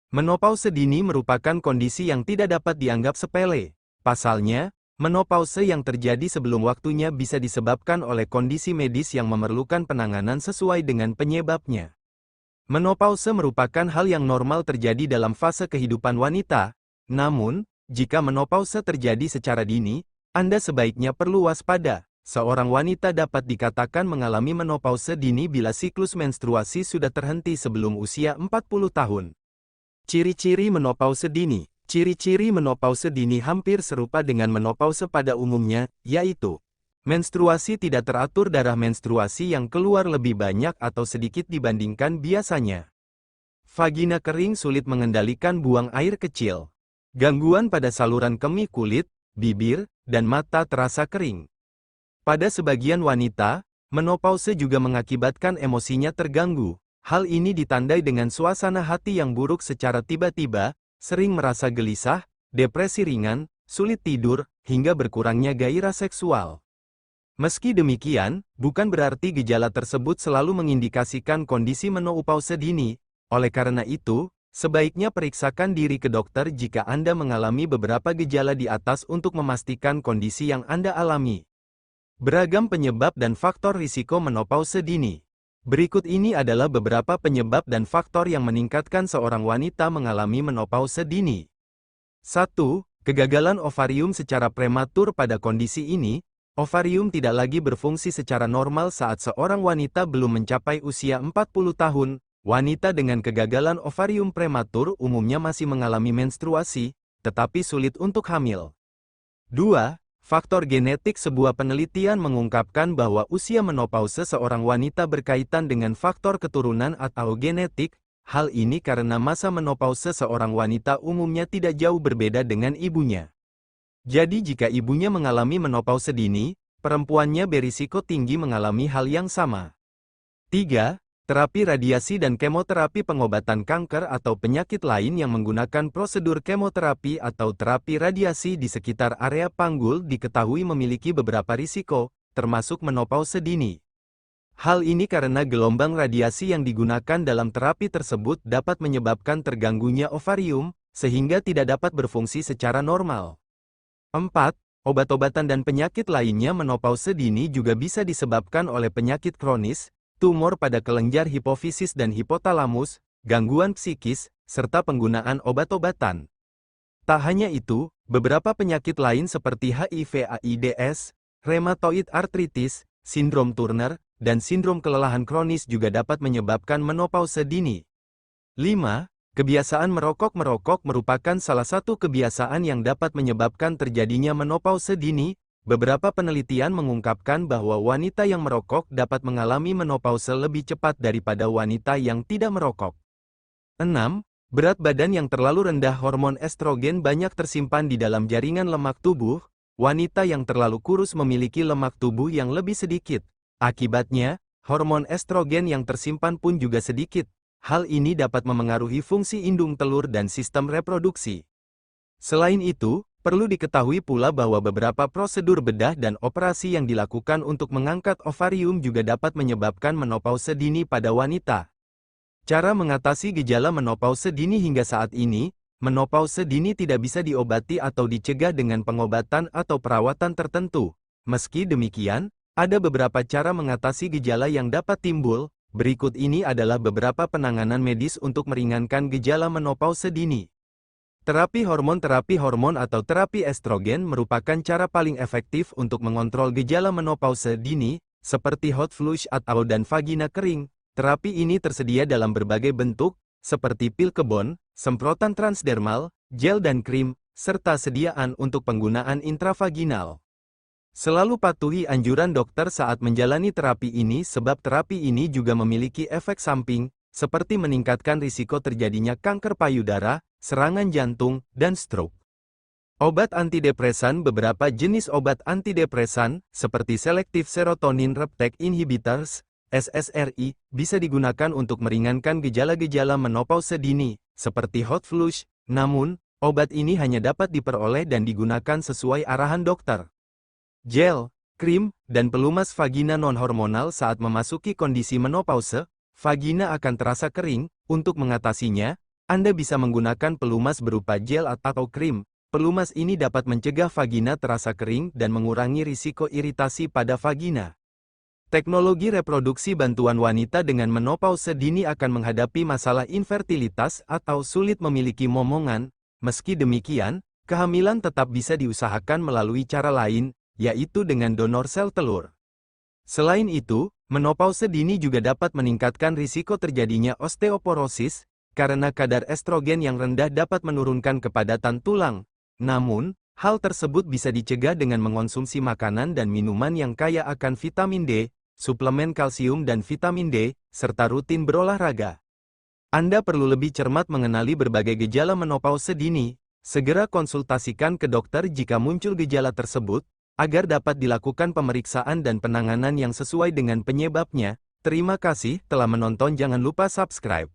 Menopause dini merupakan kondisi yang tidak dapat dianggap sepele. Pasalnya, menopause yang terjadi sebelum waktunya bisa disebabkan oleh kondisi medis yang memerlukan penanganan sesuai dengan penyebabnya. Menopause merupakan hal yang normal terjadi dalam fase kehidupan wanita. Namun, jika menopause terjadi secara dini, Anda sebaiknya perlu waspada. Seorang wanita dapat dikatakan mengalami menopause dini bila siklus menstruasi sudah terhenti sebelum usia 40 tahun. Ciri-ciri menopause dini. Ciri-ciri menopause dini hampir serupa dengan menopause pada umumnya, yaitu menstruasi tidak teratur, darah menstruasi yang keluar lebih banyak atau sedikit dibandingkan biasanya. Vagina kering, sulit mengendalikan buang air kecil. Gangguan pada saluran kemih kulit, bibir, dan mata terasa kering. Pada sebagian wanita, menopause juga mengakibatkan emosinya terganggu. Hal ini ditandai dengan suasana hati yang buruk secara tiba-tiba, sering merasa gelisah, depresi ringan, sulit tidur, hingga berkurangnya gairah seksual. Meski demikian, bukan berarti gejala tersebut selalu mengindikasikan kondisi menopause dini. Oleh karena itu, sebaiknya periksakan diri ke dokter jika Anda mengalami beberapa gejala di atas untuk memastikan kondisi yang Anda alami. Beragam penyebab dan faktor risiko menopause dini. Berikut ini adalah beberapa penyebab dan faktor yang meningkatkan seorang wanita mengalami menopause dini. 1. Kegagalan ovarium secara prematur. Pada kondisi ini, ovarium tidak lagi berfungsi secara normal saat seorang wanita belum mencapai usia 40 tahun. Wanita dengan kegagalan ovarium prematur umumnya masih mengalami menstruasi, tetapi sulit untuk hamil. 2. Faktor genetik. Sebuah penelitian mengungkapkan bahwa usia menopause seorang wanita berkaitan dengan faktor keturunan atau genetik. Hal ini karena masa menopause seorang wanita umumnya tidak jauh berbeda dengan ibunya. Jadi jika ibunya mengalami menopause dini, perempuannya berisiko tinggi mengalami hal yang sama. 3. Terapi radiasi dan kemoterapi. Pengobatan kanker atau penyakit lain yang menggunakan prosedur kemoterapi atau terapi radiasi di sekitar area panggul diketahui memiliki beberapa risiko, termasuk menopause dini. Hal ini karena gelombang radiasi yang digunakan dalam terapi tersebut dapat menyebabkan terganggunya ovarium, sehingga tidak dapat berfungsi secara normal. 4. Obat-obatan dan penyakit lainnya. Menopause dini juga bisa disebabkan oleh penyakit kronis, tumor pada kelenjar hipofisis dan hipotalamus, gangguan psikis, serta penggunaan obat-obatan. Tak hanya itu, beberapa penyakit lain seperti HIV/AIDS, rheumatoid arthritis, sindrom Turner, dan sindrom kelelahan kronis juga dapat menyebabkan menopause dini. 5. Kebiasaan merokok. Merokok merupakan salah satu kebiasaan yang dapat menyebabkan terjadinya menopause dini. Beberapa penelitian mengungkapkan bahwa wanita yang merokok dapat mengalami menopause lebih cepat daripada wanita yang tidak merokok. 6. Berat badan yang terlalu rendah. Hormon estrogen banyak tersimpan di dalam jaringan lemak tubuh. Wanita yang terlalu kurus memiliki lemak tubuh yang lebih sedikit. Akibatnya, hormon estrogen yang tersimpan pun juga sedikit. Hal ini dapat memengaruhi fungsi indung telur dan sistem reproduksi. Selain itu, perlu diketahui pula bahwa beberapa prosedur bedah dan operasi yang dilakukan untuk mengangkat ovarium juga dapat menyebabkan menopause dini pada wanita. Cara mengatasi gejala menopause dini. Hingga saat ini, menopause dini tidak bisa diobati atau dicegah dengan pengobatan atau perawatan tertentu. Meski demikian, ada beberapa cara mengatasi gejala yang dapat timbul. Berikut ini adalah beberapa penanganan medis untuk meringankan gejala menopause dini. Terapi hormon atau terapi estrogen merupakan cara paling efektif untuk mengontrol gejala menopause dini, seperti hot flush atau dan vagina kering. Terapi ini tersedia dalam berbagai bentuk, seperti pil kebon, semprotan transdermal, gel dan krim, serta sediaan untuk penggunaan intravaginal. Selalu patuhi anjuran dokter saat menjalani terapi ini sebab terapi ini juga memiliki efek samping, seperti meningkatkan risiko terjadinya kanker payudara, serangan jantung, dan stroke. Obat antidepresan. Beberapa jenis obat antidepresan, seperti Selective Serotonin Reuptake Inhibitors, SSRI, bisa digunakan untuk meringankan gejala-gejala menopause dini, seperti hot flush, namun, obat ini hanya dapat diperoleh dan digunakan sesuai arahan dokter. Gel, krim, dan pelumas vagina non-hormonal. Saat memasuki kondisi menopause, vagina akan terasa kering. Untuk mengatasinya, Anda bisa menggunakan pelumas berupa gel atau krim. Pelumas ini dapat mencegah vagina terasa kering dan mengurangi risiko iritasi pada vagina. Teknologi reproduksi bantuan wanita dengan menopause dini akan menghadapi masalah infertilitas atau sulit memiliki momongan. Meski demikian, kehamilan tetap bisa diusahakan melalui cara lain, yaitu dengan donor sel telur. Selain itu, menopause dini juga dapat meningkatkan risiko terjadinya osteoporosis, karena kadar estrogen yang rendah dapat menurunkan kepadatan tulang. Namun, hal tersebut bisa dicegah dengan mengonsumsi makanan dan minuman yang kaya akan vitamin D, suplemen kalsium dan vitamin D, serta rutin berolahraga. Anda perlu lebih cermat mengenali berbagai gejala menopause dini. Segera konsultasikan ke dokter jika muncul gejala tersebut, agar dapat dilakukan pemeriksaan dan penanganan yang sesuai dengan penyebabnya. Terima kasih telah menonton, jangan lupa subscribe.